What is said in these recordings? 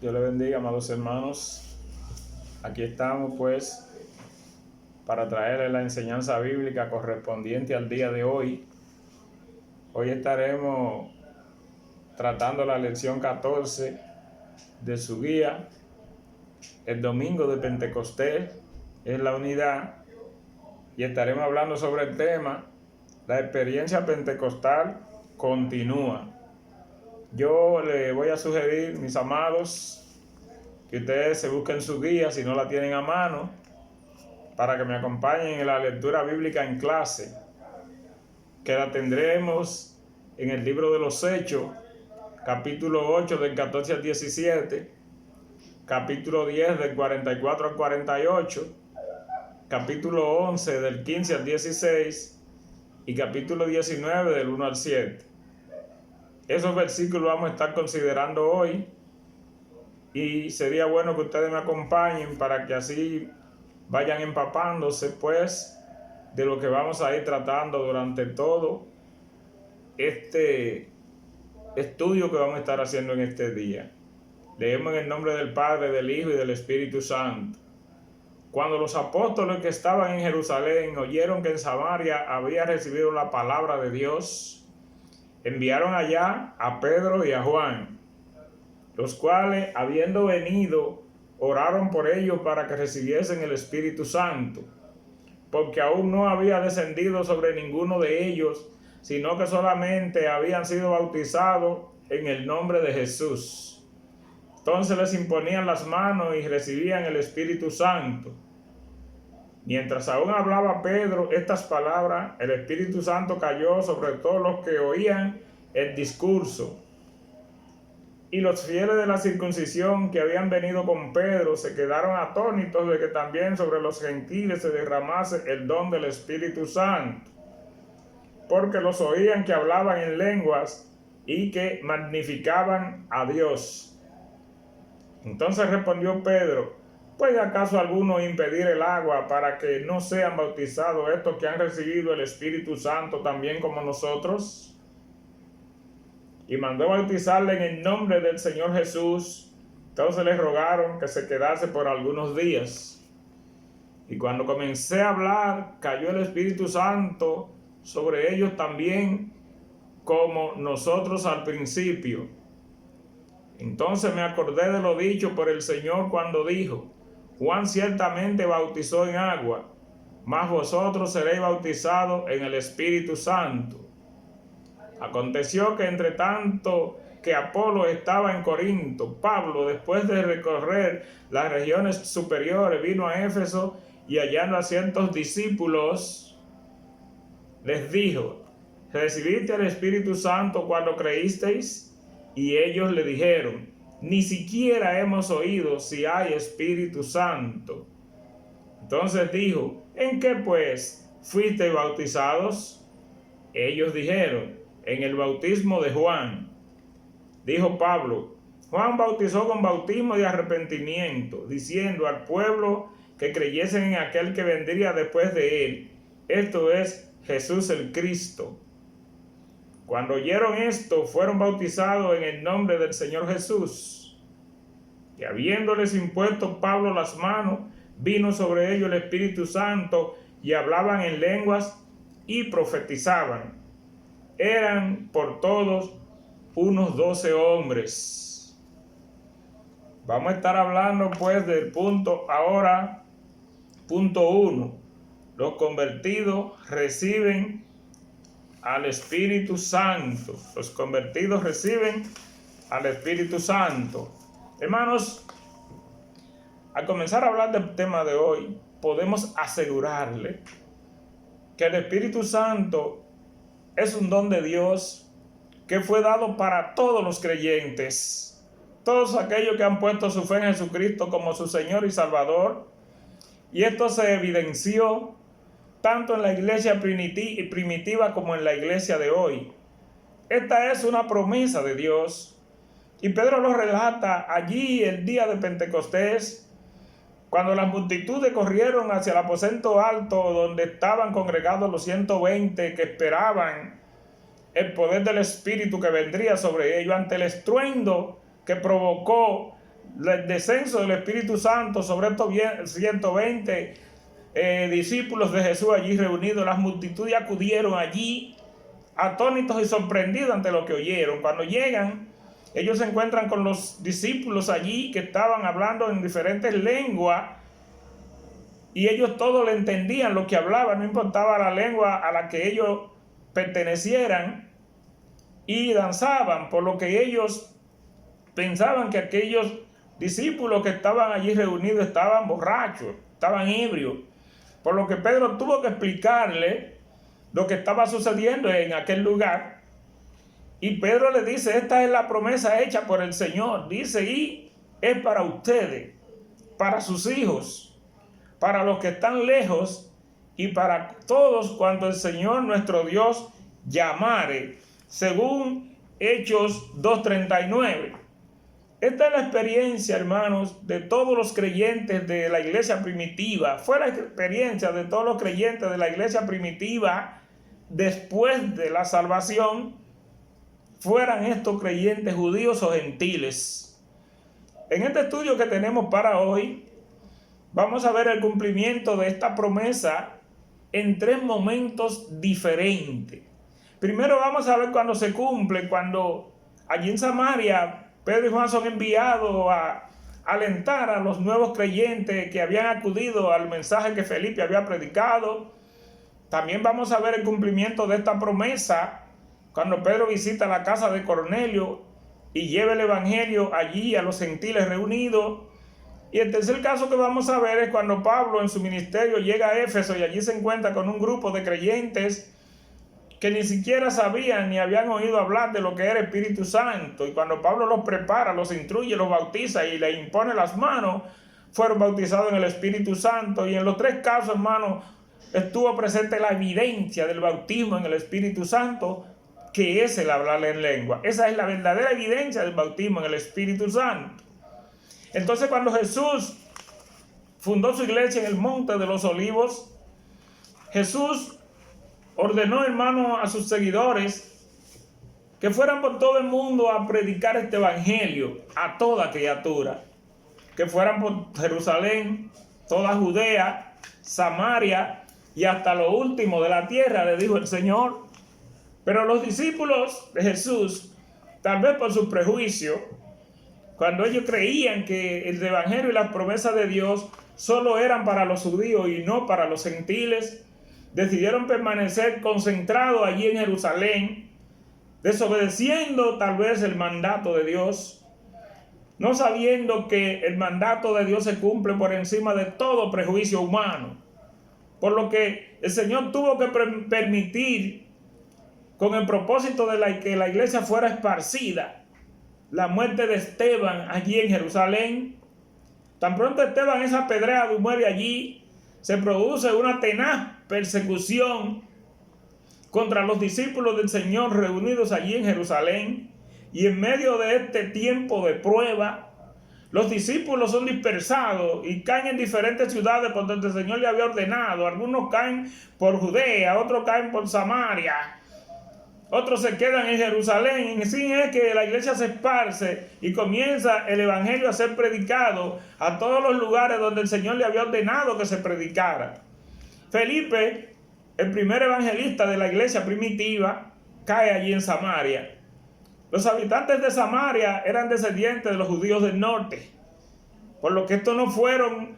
Dios le bendiga, amados hermanos. Aquí estamos pues para traerles la enseñanza bíblica correspondiente al día de hoy. Hoy estaremos tratando la lección 14 de su guía. El domingo de Pentecostés es la unidad y estaremos hablando sobre el tema: la experiencia pentecostal continúa. Yo le voy a sugerir, mis amados, que ustedes se busquen su guía si no la tienen a mano, para que me acompañen en la lectura bíblica en clase, que la tendremos en el libro de los Hechos, capítulo 8 del 14 al 17, capítulo 10 del 44 al 48, capítulo 11 del 15 al 16 y capítulo 19 del 1 al 7. Esos versículos vamos a estar considerando hoy y sería bueno que ustedes me acompañen para que así vayan empapándose pues de lo que vamos a ir tratando durante todo este estudio que vamos a estar haciendo en este día. Leemos en el nombre del Padre, del Hijo y del Espíritu Santo. Cuando los apóstoles que estaban en Jerusalén oyeron que en Samaria había recibido la palabra de Dios, enviaron allá a Pedro y a Juan, los cuales, habiendo venido, oraron por ellos para que recibiesen el Espíritu Santo, porque aún no había descendido sobre ninguno de ellos, sino que solamente habían sido bautizados en el nombre de Jesús. Entonces les imponían las manos y recibían el Espíritu Santo. Mientras aún hablaba Pedro estas palabras, el Espíritu Santo cayó sobre todos los que oían el discurso. Y los fieles de la circuncisión que habían venido con Pedro se quedaron atónitos de que también sobre los gentiles se derramase el don del Espíritu Santo, porque los oían que hablaban en lenguas y que magnificaban a Dios. Entonces respondió Pedro: ¿puede acaso alguno impedir el agua para que no sean bautizados estos que han recibido el Espíritu Santo también como nosotros? Y mandó bautizarle en el nombre del Señor Jesús. Entonces les rogaron que se quedase por algunos días. Y cuando comencé a hablar, cayó el Espíritu Santo sobre ellos también, como nosotros al principio. Entonces me acordé de lo dicho por el Señor cuando dijo: Juan ciertamente bautizó en agua, mas vosotros seréis bautizados en el Espíritu Santo. Aconteció que entre tanto que Apolo estaba en Corinto, Pablo, después de recorrer las regiones superiores, vino a Éfeso y hallando a cientos discípulos, les dijo: ¿recibiste el Espíritu Santo cuando creísteis? Y ellos le dijeron: ni siquiera hemos oído si hay Espíritu Santo. Entonces dijo: ¿en qué pues fuisteis bautizados? Ellos dijeron: en el bautismo de Juan. Dijo Pablo: Juan bautizó con bautismo de arrepentimiento, diciendo al pueblo que creyesen en aquel que vendría después de él, esto es, Jesús el Cristo. Cuando oyeron esto, fueron bautizados en el nombre del Señor Jesús. Y habiéndoles impuesto Pablo las manos, vino sobre ellos el Espíritu Santo, y hablaban en lenguas y profetizaban. Eran por todos unos 12 hombres. Vamos a estar hablando pues del punto 1. Los convertidos reciben al Espíritu Santo. Los convertidos reciben al Espíritu Santo. Hermanos, al comenzar a hablar del tema de hoy, podemos asegurarle que el Espíritu Santo es un don de Dios que fue dado para todos los creyentes, todos aquellos que han puesto su fe en Jesucristo como su Señor y Salvador. Y esto se evidenció tanto en la iglesia primitiva como en la iglesia de hoy. Esta es una promesa de Dios. Y Pedro lo relata allí el día de Pentecostés, cuando las multitudes corrieron hacia el aposento alto donde estaban congregados los 120 que esperaban el poder del Espíritu que vendría sobre ellos, ante el estruendo que provocó el descenso del Espíritu Santo sobre estos 120 discípulos de Jesús allí reunidos, las multitudes acudieron allí atónitos y sorprendidos ante lo que oyeron. Cuando llegan, ellos se encuentran con los discípulos allí que estaban hablando en diferentes lenguas, y ellos todos le entendían lo que hablaban, no importaba la lengua a la que ellos pertenecieran, y danzaban, por lo que ellos pensaban que aquellos discípulos que estaban allí reunidos estaban borrachos, estaban ebrios, por lo que Pedro tuvo que explicarle lo que estaba sucediendo en aquel lugar. Y Pedro le dice: esta es la promesa hecha por el Señor, dice, y es para ustedes, para sus hijos, para los que están lejos, y para todos cuanto el Señor nuestro Dios llamare, según Hechos 2:39. Esta es la experiencia, hermanos, de todos los creyentes de la iglesia primitiva. Fue la experiencia de todos los creyentes de la iglesia primitiva después de la salvación, fueran estos creyentes judíos o gentiles. En este estudio que tenemos para hoy, vamos a ver el cumplimiento de esta promesa en 3 momentos diferentes. Primero vamos a ver cuando se cumple, cuando allí en Samaria Pedro y Juan son enviados a alentar a los nuevos creyentes que habían acudido al mensaje que Felipe había predicado. También vamos a ver el cumplimiento de esta promesa cuando Pedro visita la casa de Cornelio y lleva el evangelio allí a los gentiles reunidos. Y el tercer caso que vamos a ver es cuando Pablo en su ministerio llega a Éfeso y allí se encuentra con un grupo de creyentes que ni siquiera sabían ni habían oído hablar de lo que era Espíritu Santo. Y cuando Pablo los prepara, los instruye, los bautiza y les impone las manos, fueron bautizados en el Espíritu Santo. Y en los 3 casos, hermanos, estuvo presente la evidencia del bautismo en el Espíritu Santo, que es el hablar en lengua. Esa es la verdadera evidencia del bautismo en el Espíritu Santo. Entonces, cuando Jesús fundó su iglesia en el Monte de los Olivos, Jesús ordenó, hermano, a sus seguidores que fueran por todo el mundo a predicar este evangelio a toda criatura, que fueran por Jerusalén, toda Judea, Samaria y hasta lo último de la tierra, le dijo el Señor. Pero los discípulos de Jesús, tal vez por su prejuicio, cuando ellos creían que el evangelio y las promesas de Dios solo eran para los judíos y no para los gentiles, decidieron permanecer concentrados allí en Jerusalén, desobedeciendo tal vez el mandato de Dios, no sabiendo que el mandato de Dios se cumple por encima de todo prejuicio humano. Por lo que el Señor tuvo que permitir, con el propósito de que la iglesia fuera esparcida, la muerte de Esteban allí en Jerusalén. Tan pronto Esteban es apedreado y muere allí, se produce una tenaz persecución contra los discípulos del Señor reunidos allí en Jerusalén. Y en medio de este tiempo de prueba, los discípulos son dispersados y caen en diferentes ciudades por donde el Señor le había ordenado. Algunos caen por Judea, otros caen por Samaria, otros se quedan en Jerusalén. Y así es que la iglesia se esparce y comienza el evangelio a ser predicado a todos los lugares donde el Señor le había ordenado que se predicara. Felipe, el primer evangelista de la iglesia primitiva, cae allí en Samaria. Los habitantes de Samaria eran descendientes de los judíos del norte, por lo que estos no fueron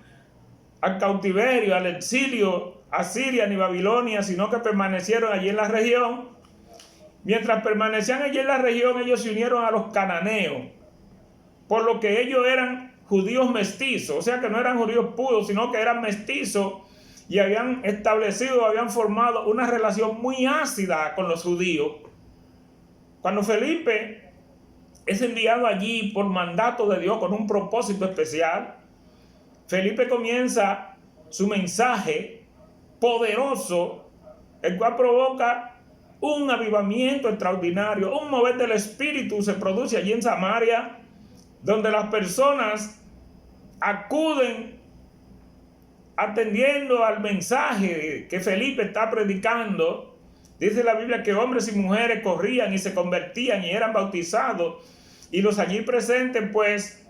al cautiverio, al exilio a Siria ni Babilonia, sino que permanecieron allí en la región. Mientras permanecían allí en la región, ellos se unieron a los cananeos, por lo que ellos eran judíos mestizos, o sea que no eran judíos puros, sino que eran mestizos y habían formado una relación muy ácida con los judíos. Cuando Felipe es enviado allí por mandato de Dios con un propósito especial, Felipe comienza su mensaje poderoso, el cual provoca un avivamiento extraordinario, un mover del Espíritu se produce allí en Samaria, donde las personas acuden atendiendo al mensaje que Felipe está predicando. Dice la Biblia que hombres y mujeres corrían y se convertían y eran bautizados, y los allí presentes pues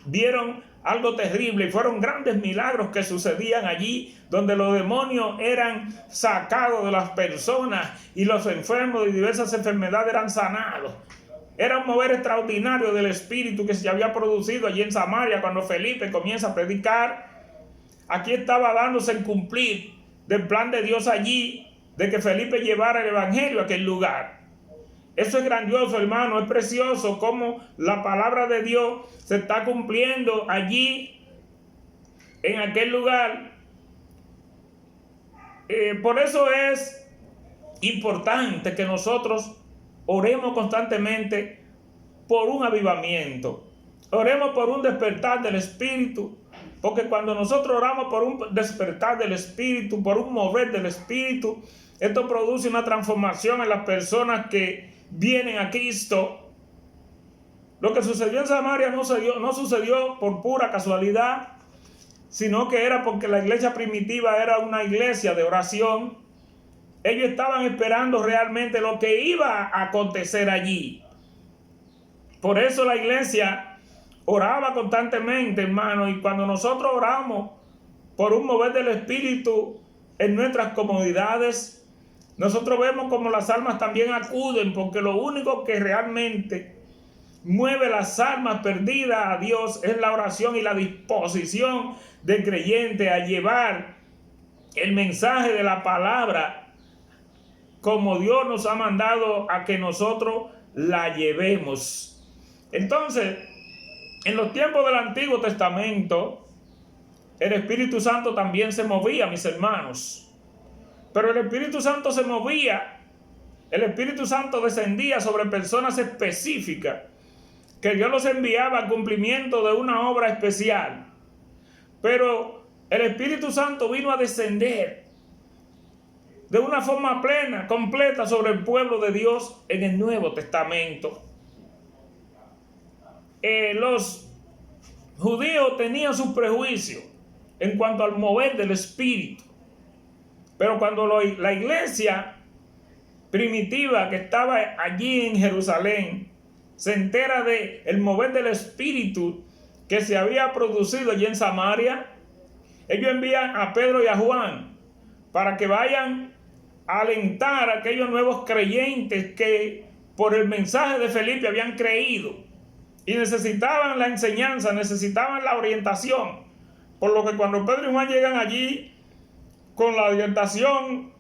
vieron algo terrible y fueron grandes milagros que sucedían allí, donde los demonios eran sacados de las personas y los enfermos de diversas enfermedades eran sanados. Era un mover extraordinario del Espíritu que se había producido allí en Samaria cuando Felipe comienza a predicar. Aquí estaba dándose el cumplir del plan de Dios allí, de que Felipe llevara el Evangelio a aquel lugar. Eso es grandioso, hermano, es precioso cómo la palabra de Dios se está cumpliendo allí, en aquel lugar. Por eso es importante que nosotros oremos constantemente por un avivamiento. Oremos por un despertar del Espíritu, porque cuando nosotros oramos por un despertar del Espíritu, por un mover del Espíritu, esto produce una transformación en las personas que vienen a Cristo. Lo que sucedió en Samaria no sucedió por pura casualidad, sino que era porque la iglesia primitiva era una iglesia de oración. Ellos estaban esperando realmente lo que iba a acontecer allí. Por eso la iglesia oraba constantemente, hermano, y cuando nosotros oramos por un mover del Espíritu en nuestras comunidades, nosotros vemos como las almas también acuden, porque lo único que realmente mueve las almas perdidas a Dios es la oración y la disposición del creyente a llevar el mensaje de la palabra como Dios nos ha mandado a que nosotros la llevemos. Entonces, en los tiempos del Antiguo Testamento, el Espíritu Santo también se movía, mis hermanos. Pero el Espíritu Santo se movía, el Espíritu Santo descendía sobre personas específicas, que Dios los enviaba al cumplimiento de una obra especial. Pero el Espíritu Santo vino a descender de una forma plena, completa sobre el pueblo de Dios en el Nuevo Testamento. Los judíos tenían sus prejuicios en cuanto al mover del Espíritu. Pero cuando la iglesia primitiva que estaba allí en Jerusalén se entera de el mover del Espíritu que se había producido allí en Samaria, ellos envían a Pedro y a Juan para que vayan a alentar a aquellos nuevos creyentes que por el mensaje de Felipe habían creído y necesitaban la enseñanza, necesitaban la orientación. Por lo que cuando Pedro y Juan llegan allí, con la orientación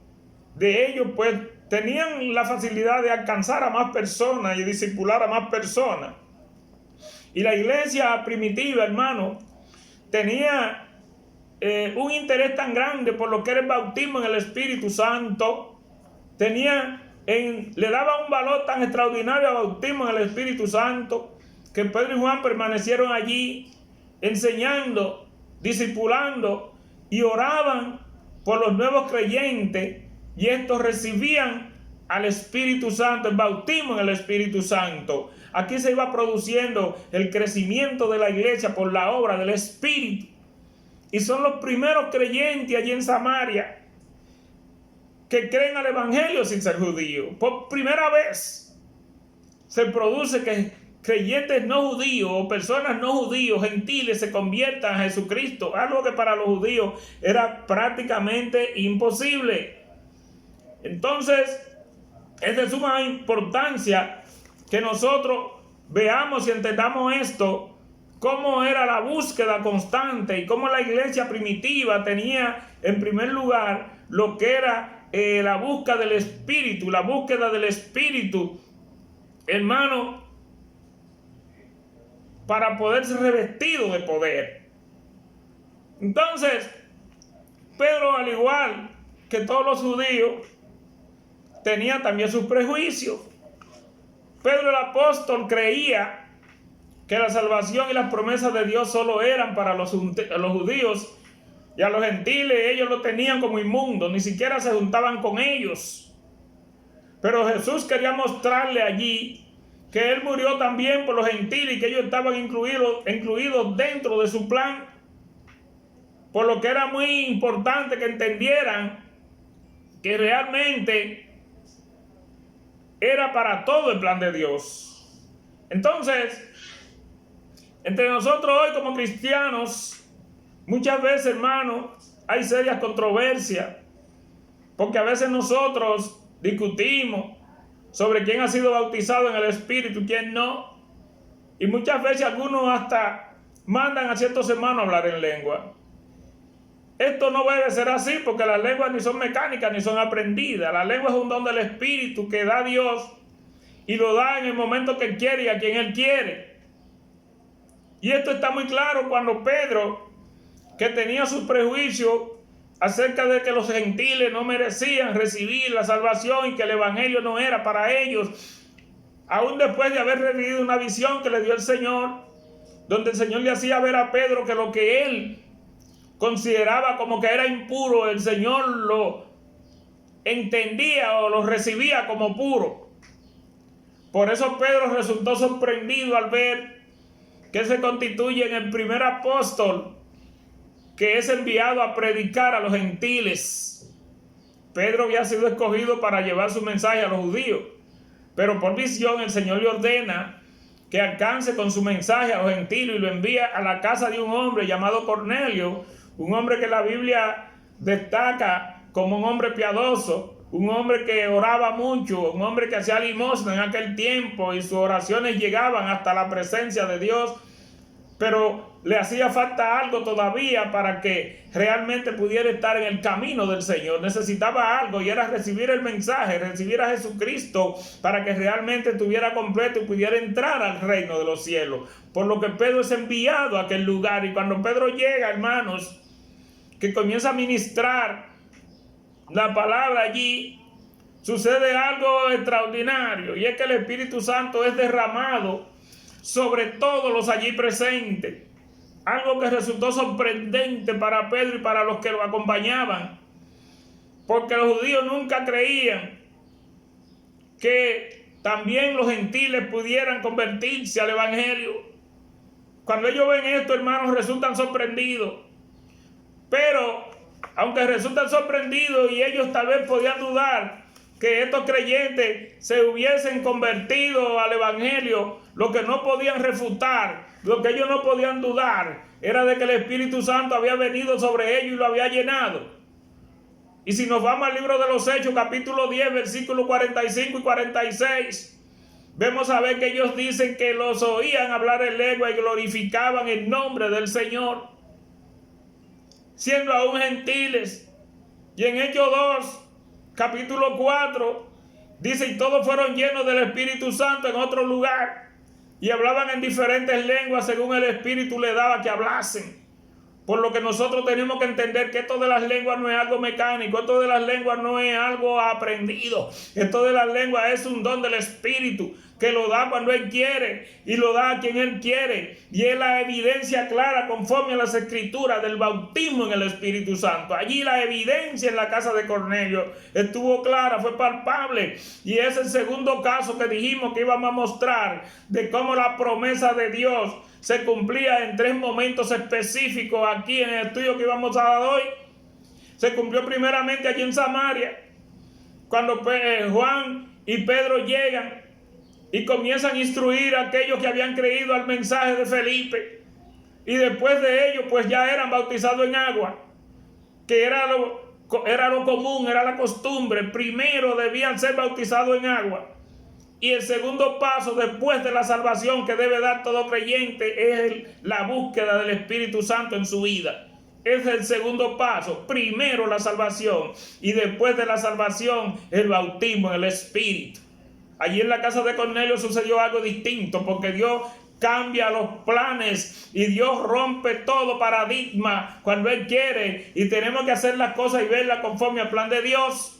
de ellos, pues tenían la facilidad de alcanzar a más personas y discipular a más personas. Y la iglesia primitiva, hermano, tenía un interés tan grande por lo que era el bautismo en el Espíritu Santo. Le daba un valor tan extraordinario al bautismo en el Espíritu Santo, que Pedro y Juan permanecieron allí enseñando, discipulando y oraban por los nuevos creyentes, y estos recibían al Espíritu Santo, el bautismo en el Espíritu Santo. Aquí se iba produciendo el crecimiento de la iglesia por la obra del Espíritu. Y son los primeros creyentes allí en Samaria que creen al Evangelio sin ser judíos. Por primera vez se produce que creyentes no judíos o personas no judíos, gentiles, se conviertan a Jesucristo, algo que para los judíos era prácticamente imposible. Entonces, es de suma importancia que nosotros veamos y entendamos esto, cómo era la búsqueda constante y cómo la iglesia primitiva tenía en primer lugar lo que era la búsqueda del Espíritu, hermano, para poder ser revestido de poder. Entonces, Pedro, al igual que todos los judíos, tenía también sus prejuicios. Pedro el apóstol creía que la salvación y las promesas de Dios solo eran para los judíos, y a los gentiles ellos lo tenían como inmundos, ni siquiera se juntaban con ellos. Pero Jesús quería mostrarle allí que Él murió también por los gentiles y que ellos estaban incluidos dentro de su plan. Por lo que era muy importante que entendieran que realmente era para todo el plan de Dios. Entonces, Entre nosotros hoy como cristianos, muchas veces, hermano, hay serias controversias, porque a veces nosotros discutimos sobre quién ha sido bautizado en el Espíritu y quién no. Y muchas veces algunos hasta mandan a ciertos hermanos a hablar en lengua. Esto no debe ser así, porque las lenguas ni son mecánicas ni son aprendidas. La lengua es un don del Espíritu que da Dios y lo da en el momento que Él quiere y a quien Él quiere. Y esto está muy claro cuando Pedro, que tenía sus prejuicios acerca de que los gentiles no merecían recibir la salvación y que el evangelio no era para ellos, aún después de haber recibido una visión que le dio el Señor, donde el Señor le hacía ver a Pedro que lo que él consideraba como que era impuro, el Señor lo entendía o lo recibía como puro. Por eso Pedro resultó sorprendido al ver que se constituye en el primer apóstol que es enviado a predicar a los gentiles. Pedro había sido escogido para llevar su mensaje a los judíos, pero por visión el Señor le ordena que alcance con su mensaje a los gentiles y lo envía a la casa de un hombre llamado Cornelio, un hombre que la Biblia destaca como un hombre piadoso, un hombre que oraba mucho, un hombre que hacía limosna en aquel tiempo y sus oraciones llegaban hasta la presencia de Dios, pero le hacía falta algo todavía para que realmente pudiera estar en el camino del Señor. Necesitaba algo y era recibir el mensaje, recibir a Jesucristo para que realmente estuviera completo y pudiera entrar al reino de los cielos. Por lo que Pedro es enviado a aquel lugar, y cuando Pedro llega, hermanos, que comienza a ministrar la palabra allí, sucede algo extraordinario, y es que el Espíritu Santo es derramado sobre todos los allí presentes. Algo que resultó sorprendente para Pedro y para los que lo acompañaban, porque los judíos nunca creían que también los gentiles pudieran convertirse al evangelio. Cuando ellos ven esto, hermanos, resultan sorprendidos. Pero aunque resultan sorprendidos y ellos tal vez podían dudar que estos creyentes se hubiesen convertido al evangelio, lo que no podían refutar, lo que ellos no podían dudar, era de que el Espíritu Santo había venido sobre ellos y lo había llenado. Y si nos vamos al libro de los Hechos, capítulo 10, versículos 45 y 46, vemos a ver que ellos dicen que los oían hablar en lengua y glorificaban el nombre del Señor, siendo aún gentiles. Y en Hechos 2, capítulo 4, dice: y todos fueron llenos del Espíritu Santo en otro lugar, y hablaban en diferentes lenguas según el Espíritu le daba que hablasen. Por lo que nosotros tenemos que entender que esto de las lenguas no es algo mecánico, esto de las lenguas no es algo aprendido, esto de las lenguas es un don del Espíritu que lo da cuando Él quiere y lo da a quien Él quiere, y es la evidencia clara conforme a las Escrituras del bautismo en el Espíritu Santo. Allí la evidencia en la casa de Cornelio estuvo clara, fue palpable, y es el segundo caso que dijimos que íbamos a mostrar de cómo la promesa de Dios se cumplía en tres momentos específicos aquí en el estudio que íbamos a dar hoy. Se cumplió primeramente allí en Samaria, cuando Juan y Pedro llegan y comienzan a instruir a aquellos que habían creído al mensaje de Felipe, y después de ello pues ya eran bautizados en agua, que era lo común, era la costumbre. Primero debían ser bautizados en agua, y el segundo paso después de la salvación que debe dar todo creyente es la búsqueda del Espíritu Santo en su vida. Es el segundo paso. Primero la salvación, y después de la salvación el bautismo en el Espíritu. Allí en la casa de Cornelio sucedió algo distinto, porque Dios cambia los planes y Dios rompe todo paradigma cuando Él quiere, y tenemos que hacer las cosas y verlas conforme al plan de Dios.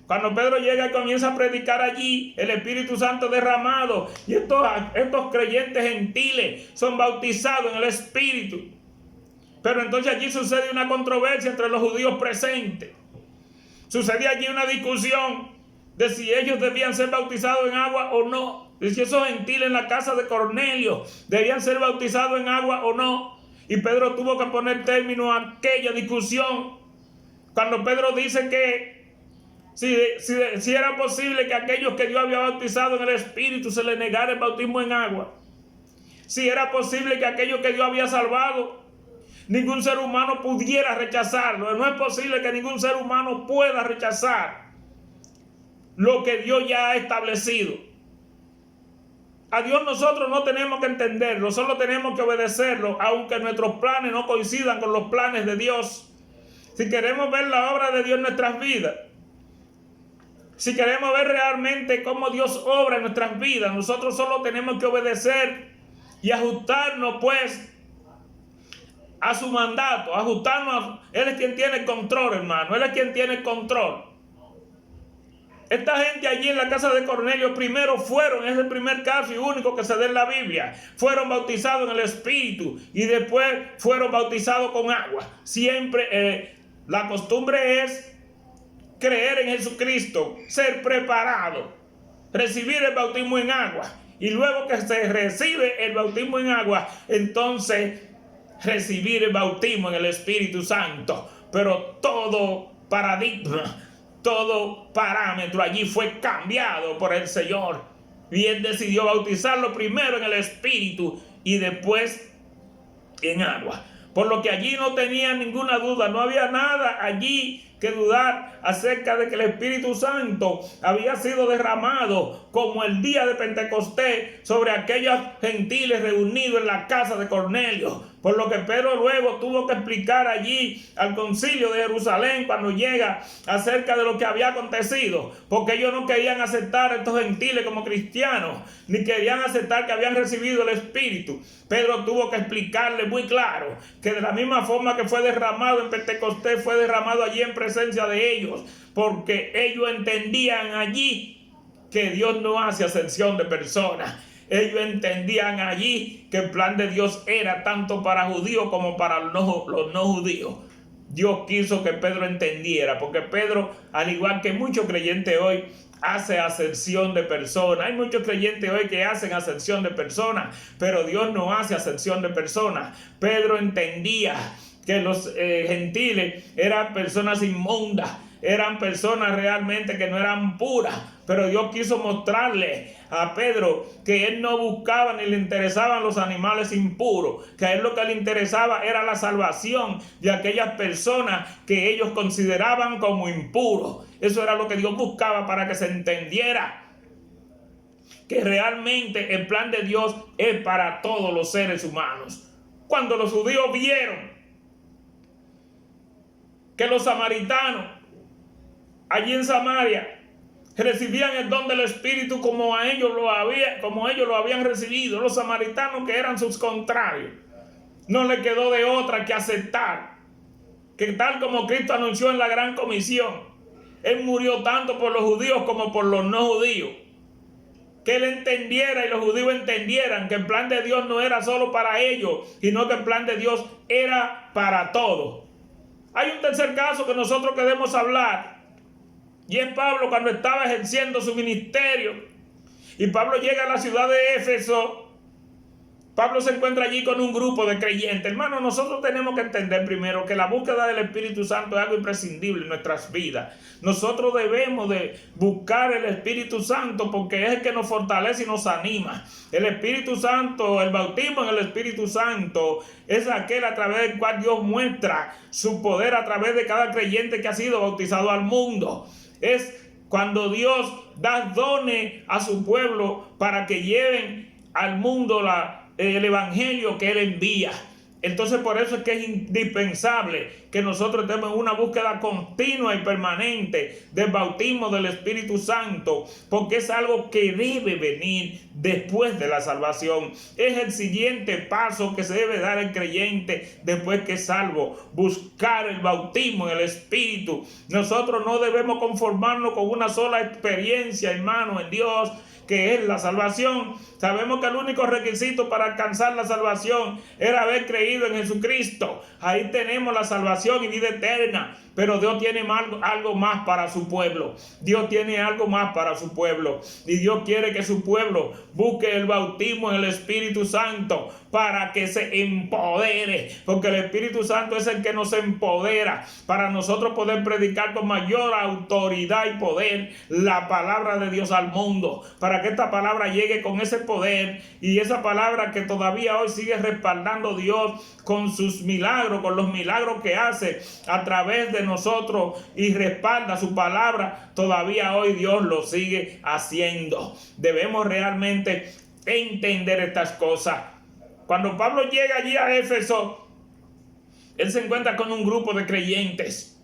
Cuando Pedro llega y comienza a predicar allí, el Espíritu Santo derramado, y estos creyentes gentiles son bautizados en el Espíritu. Pero entonces allí sucede una controversia entre los judíos presentes. Sucede allí una discusión de si ellos debían ser bautizados en agua o no, de si esos gentiles en la casa de Cornelio debían ser bautizados en agua o no. Y Pedro tuvo que poner término a aquella discusión, cuando Pedro dice que si era posible que aquellos que Dios había bautizado en el Espíritu se les negara el bautismo en agua. Si era posible que aquello que Dios había salvado, ningún ser humano pudiera rechazarlo. No es posible que ningún ser humano pueda rechazar lo que Dios ya ha establecido. A Dios nosotros no tenemos que entenderlo, solo tenemos que obedecerlo, aunque nuestros planes no coincidan con los planes de Dios. Si queremos ver la obra de Dios en nuestras vidas, si queremos ver realmente cómo Dios obra en nuestras vidas, nosotros solo tenemos que obedecer y ajustarnos pues a su mandato, ajustarnos. Él es quien tiene el control, hermano, Él es quien tiene el control. Esta gente allí en la casa de Cornelio primero fueron, es el primer caso y único que se da en la Biblia, fueron bautizados en el Espíritu y después fueron bautizados con agua. Siempre la costumbre es creer en Jesucristo, ser preparado, recibir el bautismo en agua, y luego que se recibe el bautismo en agua, entonces recibir el bautismo en el Espíritu Santo. Pero todo paradigma, todo parámetro allí fue cambiado por el Señor, y Él decidió bautizarlo primero en el Espíritu y después en agua. Por lo que allí no tenía ninguna duda, no había nada allí que dudar acerca de que el Espíritu Santo había sido derramado como el día de Pentecostés sobre aquellos gentiles reunidos en la casa de Cornelio. Por lo que Pedro luego tuvo que explicar allí al concilio de Jerusalén cuando llega acerca de lo que había acontecido, porque ellos no querían aceptar a estos gentiles como cristianos, ni querían aceptar que habían recibido el Espíritu. Pedro tuvo que explicarle muy claro que de la misma forma que fue derramado en Pentecostés, fue derramado allí en presencia de ellos, porque ellos entendían allí que Dios no hace acepción de personas. Ellos entendían allí que el plan de Dios era tanto para judíos como para los no judíos. Dios quiso que Pedro entendiera, porque Pedro, al igual que muchos creyentes hoy, hace acepción de personas. Hay muchos creyentes hoy que hacen acepción de personas, pero Dios no hace acepción de personas. Pedro entendía que los gentiles eran personas inmundas, eran personas realmente que no eran puras, pero Dios quiso mostrarle a Pedro que él no buscaba ni le interesaban los animales impuros, que a él lo que le interesaba era la salvación de aquellas personas que ellos consideraban como impuros. Eso era lo que Dios buscaba, para que se entendiera que realmente el plan de Dios es para todos los seres humanos. Cuando los judíos vieron que los samaritanos allí en Samaria recibían el don del Espíritu como ellos lo habían recibido, los samaritanos, que eran sus contrarios, no le quedó de otra que aceptar que, tal como Cristo anunció en la gran comisión, Él murió tanto por los judíos como por los no judíos. Que Él entendiera y los judíos entendieran que el plan de Dios no era solo para ellos, sino que el plan de Dios era para todos. Hay un tercer caso que nosotros queremos hablar, y es Pablo cuando estaba ejerciendo su ministerio. Y Pablo llega a la ciudad de Éfeso. Pablo se encuentra allí con un grupo de creyentes. Hermano, nosotros tenemos que entender primero que la búsqueda del Espíritu Santo es algo imprescindible en nuestras vidas. Nosotros debemos de buscar el Espíritu Santo porque es el que nos fortalece y nos anima. El Espíritu Santo, el bautismo en el Espíritu Santo, es aquel a través del cual Dios muestra su poder a través de cada creyente que ha sido bautizado al mundo. Es cuando Dios da dones a su pueblo para que lleven al mundo el evangelio que Él envía. Entonces, por eso es que es indispensable que nosotros estemos en una búsqueda continua y permanente del bautismo del Espíritu Santo, porque es algo que debe venir después de la salvación. Es el siguiente paso que se debe dar el creyente después que es salvo: buscar el bautismo en el Espíritu. Nosotros no debemos conformarnos con una sola experiencia, hermano, en Dios, que es la salvación. Sabemos que el único requisito para alcanzar la salvación era haber creído en Jesucristo. Ahí tenemos la salvación y vida eterna. Pero Dios tiene algo más para su pueblo. Dios tiene algo más para su pueblo. Y Dios quiere que su pueblo busque el bautismo en el Espíritu Santo para que se empodere. Porque el Espíritu Santo es el que nos empodera para nosotros poder predicar con mayor autoridad y poder la palabra de Dios al mundo. Para para que esta palabra llegue con ese poder, y esa palabra que todavía hoy sigue respaldando Dios con sus milagros, con los milagros que hace a través de nosotros y respalda su palabra, todavía hoy Dios lo sigue haciendo. Debemos realmente entender estas cosas. Cuando Pablo llega allí a Éfeso, él se encuentra con un grupo de creyentes.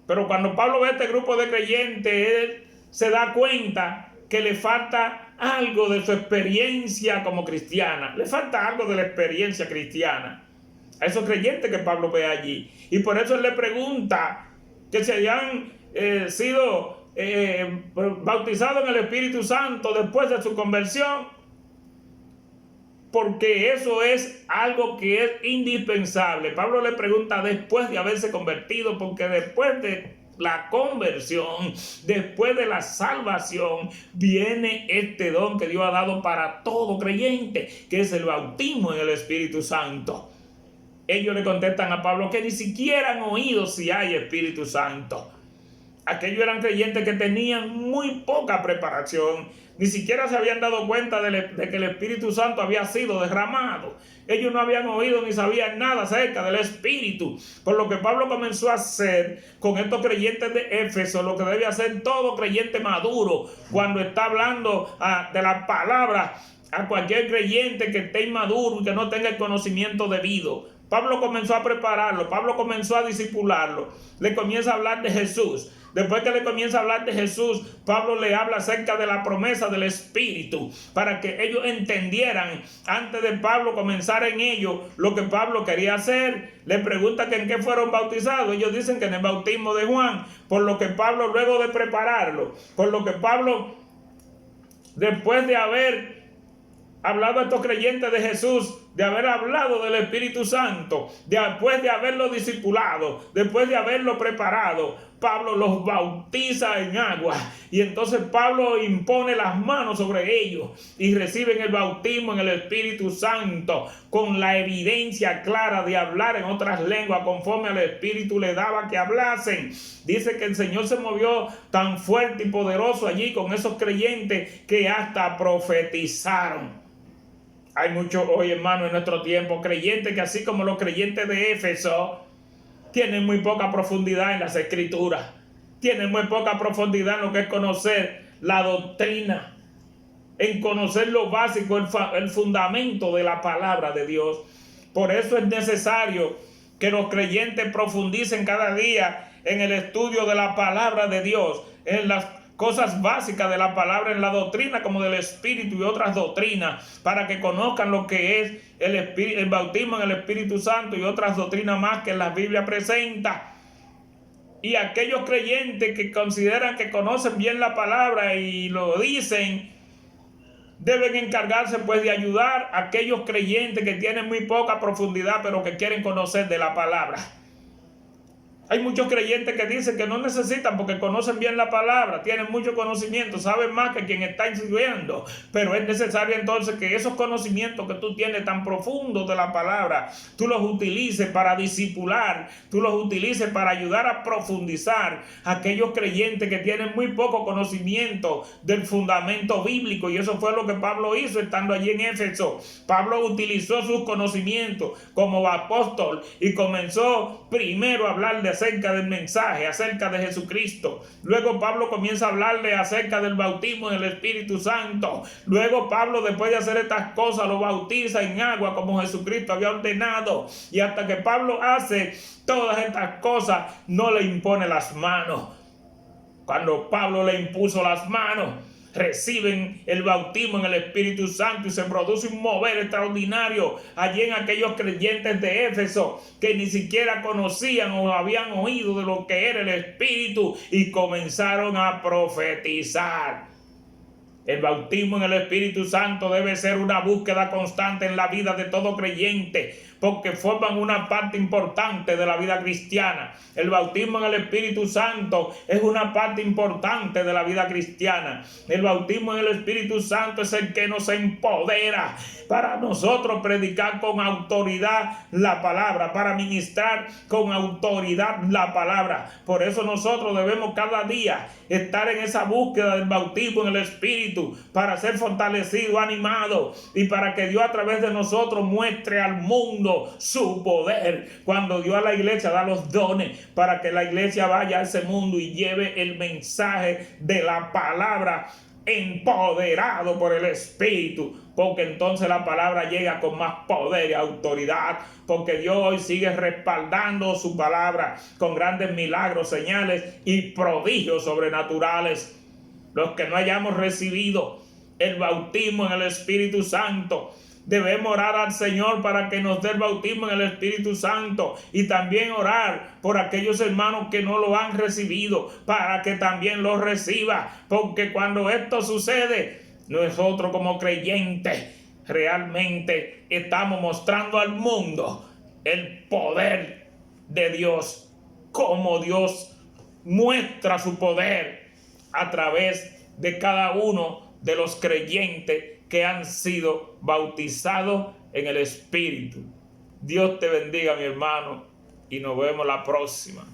Pero cuando Pablo ve este grupo de creyentes, él se da cuenta que le falta algo de su experiencia como cristiana. Le falta algo de la experiencia cristiana a esos creyentes que Pablo ve allí. Y por eso él le pregunta que si habían sido bautizados en el Espíritu Santo después de su conversión, porque eso es algo que es indispensable. Pablo le pregunta después de haberse convertido, porque después de la conversión, después de la salvación, viene este don que Dios ha dado para todo creyente, que es el bautismo en el Espíritu Santo. Ellos le contestan a Pablo que ni siquiera han oído si hay Espíritu Santo. Aquellos eran creyentes que tenían muy poca preparación, ni siquiera se habían dado cuenta de que el Espíritu Santo había sido derramado. Ellos no habían oído ni sabían nada acerca del Espíritu. Por lo que Pablo comenzó a hacer con estos creyentes de Éfeso lo que debe hacer todo creyente maduro cuando está hablando de la palabra a cualquier creyente que esté inmaduro y que no tenga el conocimiento debido. Pablo comenzó a prepararlo, Pablo comenzó a discipularlo, le comienza a hablar de Jesús. Después que le comienza a hablar de Jesús, Pablo le habla acerca de la promesa del Espíritu, para que ellos entendieran, antes de Pablo comenzar en ello, lo que Pablo quería hacer. Le pregunta que en qué fueron bautizados. Ellos dicen que en el bautismo de Juan, por lo que Pablo, luego de prepararlo, por lo que Pablo, después de haber hablado a estos creyentes de Jesús, de haber hablado del Espíritu Santo, después de haberlo discipulado, después de haberlo preparado, Pablo los bautiza en agua. Y entonces Pablo impone las manos sobre ellos y reciben el bautismo en el Espíritu Santo, con la evidencia clara de hablar en otras lenguas conforme al Espíritu le daba que hablasen. Dice que el Señor se movió tan fuerte y poderoso allí con esos creyentes que hasta profetizaron. Hay muchos hoy, hermanos, en nuestro tiempo, creyentes que, así como los creyentes de Éfeso, tienen muy poca profundidad en las Escrituras. Tienen muy poca profundidad en lo que es conocer la doctrina, en conocer lo básico, el fundamento de la palabra de Dios. Por eso es necesario que los creyentes profundicen cada día en el estudio de la palabra de Dios, en las cosas básicas de la palabra, en la doctrina como del Espíritu y otras doctrinas, para que conozcan lo que es el bautismo en el Espíritu Santo y otras doctrinas más que la Biblia presenta. Y aquellos creyentes que consideran que conocen bien la palabra y lo dicen, deben encargarse pues de ayudar a aquellos creyentes que tienen muy poca profundidad pero que quieren conocer de la palabra. Hay muchos creyentes que dicen que no necesitan porque conocen bien la palabra, tienen mucho conocimiento, saben más que quien está estudiando, pero es necesario entonces que esos conocimientos que tú tienes tan profundos de la palabra, tú los utilices para discipular, tú los utilices para ayudar a profundizar a aquellos creyentes que tienen muy poco conocimiento del fundamento bíblico. Y eso fue lo que Pablo hizo estando allí en Éfeso. Pablo utilizó sus conocimientos como apóstol y comenzó primero a hablar acerca del mensaje, acerca de Jesucristo. Luego Pablo comienza a hablarle acerca del bautismo en el Espíritu Santo. Luego Pablo, después de hacer estas cosas, lo bautiza en agua como Jesucristo había ordenado. Y hasta que Pablo hace todas estas cosas, no le impone las manos. Cuando Pablo le impuso las manos, reciben el bautismo en el Espíritu Santo y se produce un mover extraordinario allí en aquellos creyentes de Éfeso que ni siquiera conocían o habían oído de lo que era el Espíritu y comenzaron a profetizar. El bautismo en el Espíritu Santo debe ser una búsqueda constante en la vida de todo creyente, porque forman una parte importante de la vida cristiana. El bautismo en el Espíritu Santo es una parte importante de la vida cristiana. El bautismo en el Espíritu Santo es el que nos empodera para nosotros predicar con autoridad la palabra, para ministrar con autoridad la palabra. Por eso nosotros debemos cada día estar en esa búsqueda del bautismo en el Espíritu, espíritu, para ser fortalecido, animado, y para que Dios a través de nosotros muestre al mundo su poder. Cuando Dios a la iglesia da los dones para que la iglesia vaya a ese mundo y lleve el mensaje de la palabra empoderado por el Espíritu, porque entonces la palabra llega con más poder y autoridad, porque Dios hoy sigue respaldando su palabra con grandes milagros, señales y prodigios sobrenaturales. Los que no hayamos recibido el bautismo en el Espíritu Santo, debemos orar al Señor para que nos dé el bautismo en el Espíritu Santo, y también orar por aquellos hermanos que no lo han recibido, para que también lo reciba, porque cuando esto sucede, nosotros como creyentes realmente estamos mostrando al mundo el poder de Dios, cómo Dios muestra su poder a través de cada uno de los creyentes que han sido bautizados en el Espíritu. Dios te bendiga, mi hermano, y nos vemos la próxima.